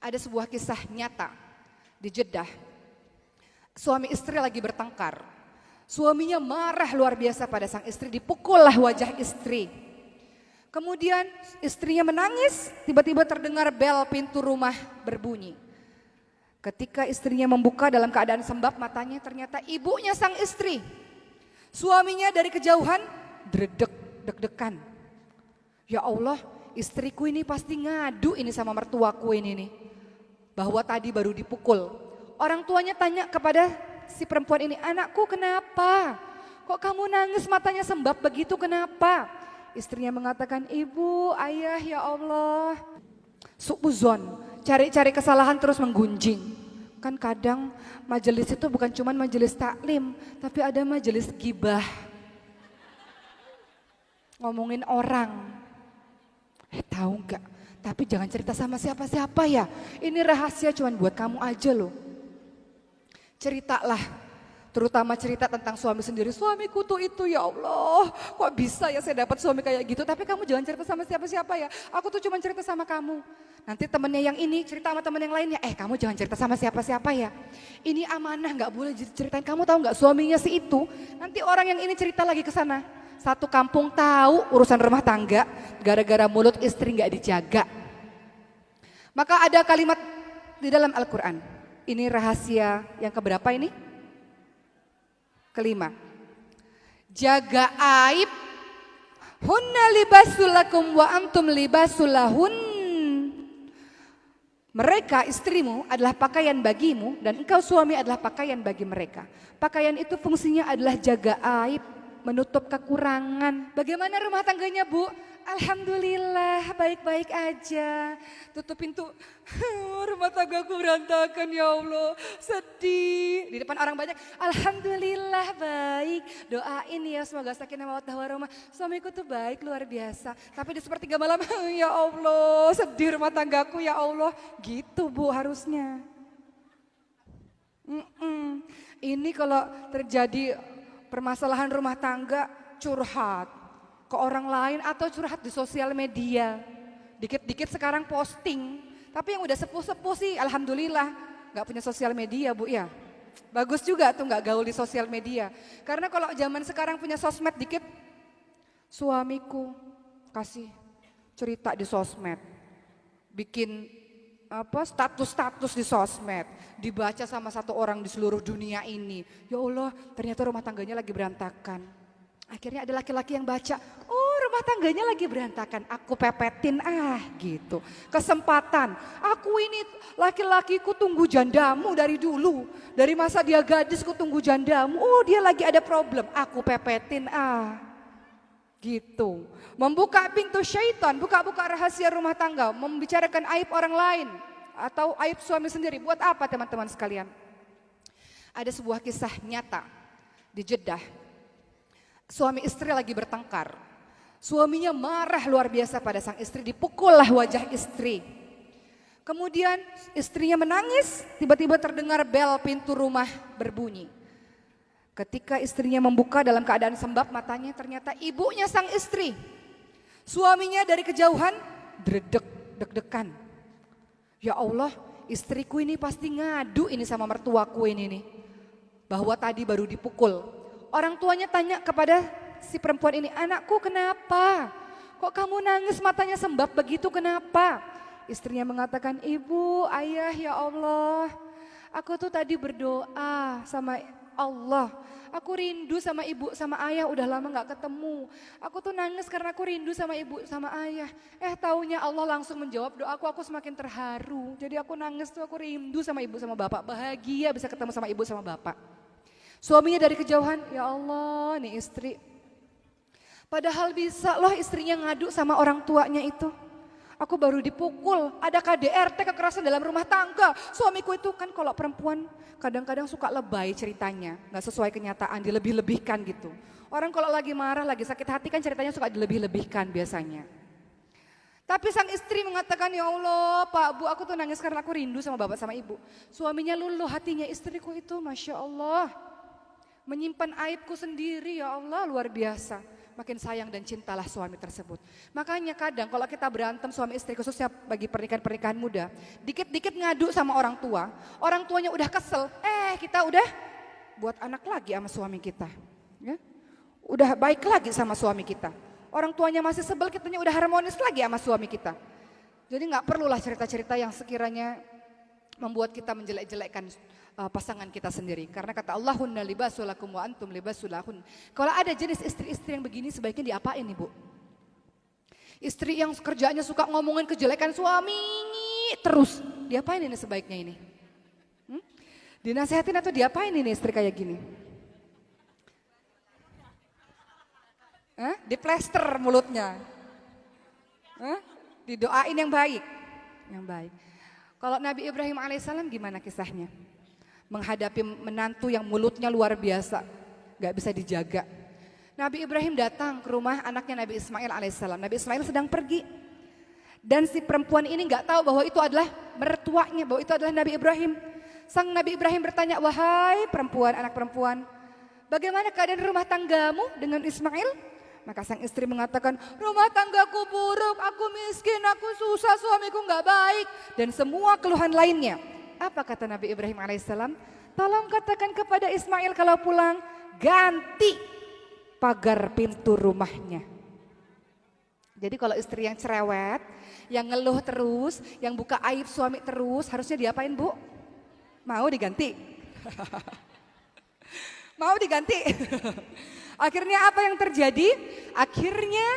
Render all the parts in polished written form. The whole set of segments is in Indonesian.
Ada sebuah kisah nyata di Jeddah. Suami istri lagi bertengkar. Suaminya marah luar biasa pada sang istri, dipukullah wajah istri. Kemudian istrinya menangis, tiba-tiba terdengar bel pintu rumah berbunyi. Ketika istrinya membuka dalam keadaan sembab matanya, ternyata ibunya sang istri. Suaminya dari kejauhan dredeg, deg-degan. Ya Allah, istriku ini pasti ngadu ini sama mertuaku ini nih. Bahwa tadi baru dipukul. Orang tuanya tanya kepada si perempuan ini, anakku kenapa? Kok kamu nangis matanya sembab begitu, kenapa? Istrinya mengatakan, ibu, ayah, ya Allah. Su'uzon, cari-cari kesalahan terus menggunjing. Kan kadang majelis itu bukan cuma majelis taklim, tapi ada majelis gibah. Ngomongin orang. Tahu enggak? Tapi jangan cerita sama siapa-siapa ya. Ini rahasia cuma buat kamu aja loh. Ceritalah, terutama cerita tentang suami sendiri. Suamiku tuh itu, ya Allah, kok bisa ya saya dapat suami kayak gitu. Tapi kamu jangan cerita sama siapa-siapa ya. Aku tuh cuma cerita sama kamu. Nanti temennya yang ini cerita sama temen yang lainnya. Kamu jangan cerita sama siapa-siapa ya. Ini amanah, gak boleh ceritain. Kamu tahu gak suaminya si itu. Nanti orang yang ini cerita lagi ke sana. Satu kampung tahu urusan rumah tangga. Gara-gara mulut istri gak dijaga. Maka ada kalimat di dalam Al-Quran. Ini rahasia yang keberapa ini? Kelima. Jaga aib. Hunna libasulakum wa antum libasulahun. Mereka istrimu adalah pakaian bagimu dan engkau suami adalah pakaian bagi mereka. Pakaian itu fungsinya adalah jaga aib, menutup kekurangan. Bagaimana rumah tangganya, Bu? Alhamdulillah baik-baik aja. Tutup pintu, rumah tanggaku berantakan ya Allah, sedih. Di depan orang banyak, alhamdulillah baik. Doain ya semoga sakinah mawaddah warahmah. Suamiku tuh baik luar biasa. Tapi di sepertiga malam, ya Allah sedih rumah tanggaku ya Allah. Gitu Bu harusnya. Ini kalau terjadi permasalahan rumah tangga, curhat ke orang lain atau curhat di sosial media. Dikit-dikit sekarang posting. Tapi yang udah sepuh-sepuh sih alhamdulillah gak punya sosial media Bu ya. Bagus juga tuh gak gaul di sosial media. Karena kalau zaman sekarang punya sosmed dikit, suamiku kasih cerita di sosmed. Bikin status-status di sosmed. Dibaca sama satu orang di seluruh dunia ini. Ya Allah ternyata rumah tangganya lagi berantakan. Akhirnya ada laki-laki yang baca, oh rumah tangganya lagi berantakan, aku pepetin gitu. Kesempatan, aku ini laki-lakiku tunggu jandamu dari dulu. Dari masa dia gadis ku tunggu jandamu, oh dia lagi ada problem, aku pepetin gitu. Membuka pintu syaitan, buka-buka rahasia rumah tangga, membicarakan aib orang lain. Atau aib suami sendiri, buat apa teman-teman sekalian? Ada sebuah kisah nyata di Jeddah. Suami istri lagi bertengkar. Suaminya marah luar biasa pada sang istri, dipukullah wajah istri. Kemudian istrinya menangis, tiba-tiba terdengar bel pintu rumah berbunyi. Ketika istrinya membuka dalam keadaan sembab matanya, ternyata ibunya sang istri. Suaminya dari kejauhan dredeg, deg-degan. Ya Allah, istriku ini pasti ngadu ini sama mertuaku ini nih. Bahwa tadi baru dipukul. Orang tuanya tanya kepada si perempuan ini, anakku kenapa? Kok kamu nangis matanya sembab begitu, kenapa? Istrinya mengatakan, ibu, ayah, ya Allah. Aku tuh tadi berdoa sama Allah. Aku rindu sama ibu, sama ayah, udah lama gak ketemu. Aku tuh nangis karena aku rindu sama ibu, sama ayah. Taunya Allah langsung menjawab doaku, aku semakin terharu. Jadi aku nangis tuh, aku rindu sama ibu, sama bapak. Bahagia bisa ketemu sama ibu, sama bapak. Suaminya dari kejauhan, ya Allah nih istri. Padahal bisa loh istrinya ngadu sama orang tuanya itu. Aku baru dipukul, ada KDRT kekerasan dalam rumah tangga. Suamiku itu kan kalau perempuan kadang-kadang suka lebay ceritanya. Gak sesuai kenyataan, dilebih-lebihkan gitu. Orang kalau lagi marah, lagi sakit hati kan ceritanya suka dilebih-lebihkan biasanya. Tapi sang istri mengatakan, ya Allah Pak Bu aku tuh nangis karena aku rindu sama bapak sama ibu. Suaminya luluh hatinya, istriku itu Masya Allah. Menyimpan aibku sendiri ya Allah luar biasa. makin sayang dan cintalah suami tersebut. Makanya kadang kalau kita berantem suami istri, khususnya bagi pernikahan muda, dikit-dikit ngadu sama orang tuanya udah kesel, kita udah buat anak lagi sama suami kita. Ya? Udah baik lagi sama suami kita. Orang tuanya masih sebel, kitanya udah harmonis lagi sama suami kita. Jadi gak perlulah cerita-cerita yang sekiranya membuat kita menjelek-jelekkan pasangan kita sendiri. Karena kata Allah, hunna libasul lakum wa antum libasul lahun. Kalau ada jenis istri-istri yang begini sebaiknya diapain nih Bu? Istri yang kerjanya suka ngomongin kejelekan suami terus, diapain ini sebaiknya ini? Dinasehatin atau diapain ini istri kayak gini? Diplester mulutnya. Didoain yang baik. Yang baik. Kalau Nabi Ibrahim alaihissalam gimana kisahnya? Menghadapi menantu yang mulutnya luar biasa, gak bisa dijaga. Nabi Ibrahim datang ke rumah anaknya Nabi Ismail alaihissalam. Nabi Ismail sedang pergi. Dan si perempuan ini gak tahu bahwa itu adalah mertuanya, bahwa itu adalah Nabi Ibrahim. Sang Nabi Ibrahim bertanya, wahai perempuan, anak perempuan, bagaimana keadaan rumah tanggamu dengan Ismail? Maka sang istri mengatakan, rumah tanggaku buruk, aku miskin, aku susah, suamiku gak baik. Dan semua keluhan lainnya. Apa kata Nabi Ibrahim alaihissalam? Tolong katakan kepada Ismail kalau pulang, ganti pagar pintu rumahnya. Jadi kalau istri yang cerewet, yang ngeluh terus, yang buka aib suami terus, harusnya diapain Bu? Mau diganti? Mau diganti? Akhirnya apa yang terjadi? Akhirnya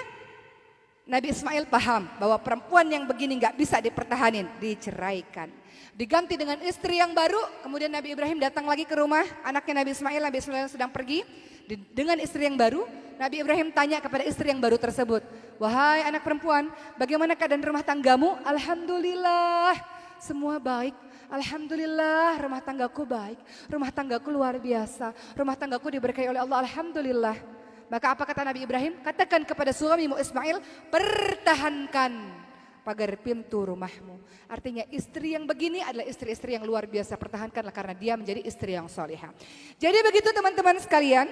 Nabi Ismail paham bahwa perempuan yang begini gak bisa dipertahanin, diceraikan. Diganti dengan istri yang baru, kemudian Nabi Ibrahim datang lagi ke rumah anaknya Nabi Ismail sedang pergi. Dengan istri yang baru, Nabi Ibrahim tanya kepada istri yang baru tersebut, wahai anak perempuan, bagaimana keadaan rumah tanggamu? Alhamdulillah, semua baik. Alhamdulillah, rumah tanggaku baik, rumah tanggaku luar biasa, rumah tanggaku diberkahi oleh Allah, alhamdulillah. Maka apa kata Nabi Ibrahim? Katakan kepada suamimu Ismail, pertahankan pagar pintu rumahmu. Artinya istri yang begini adalah istri-istri yang luar biasa, pertahankanlah karena dia menjadi istri yang solehah. Jadi begitu teman-teman sekalian.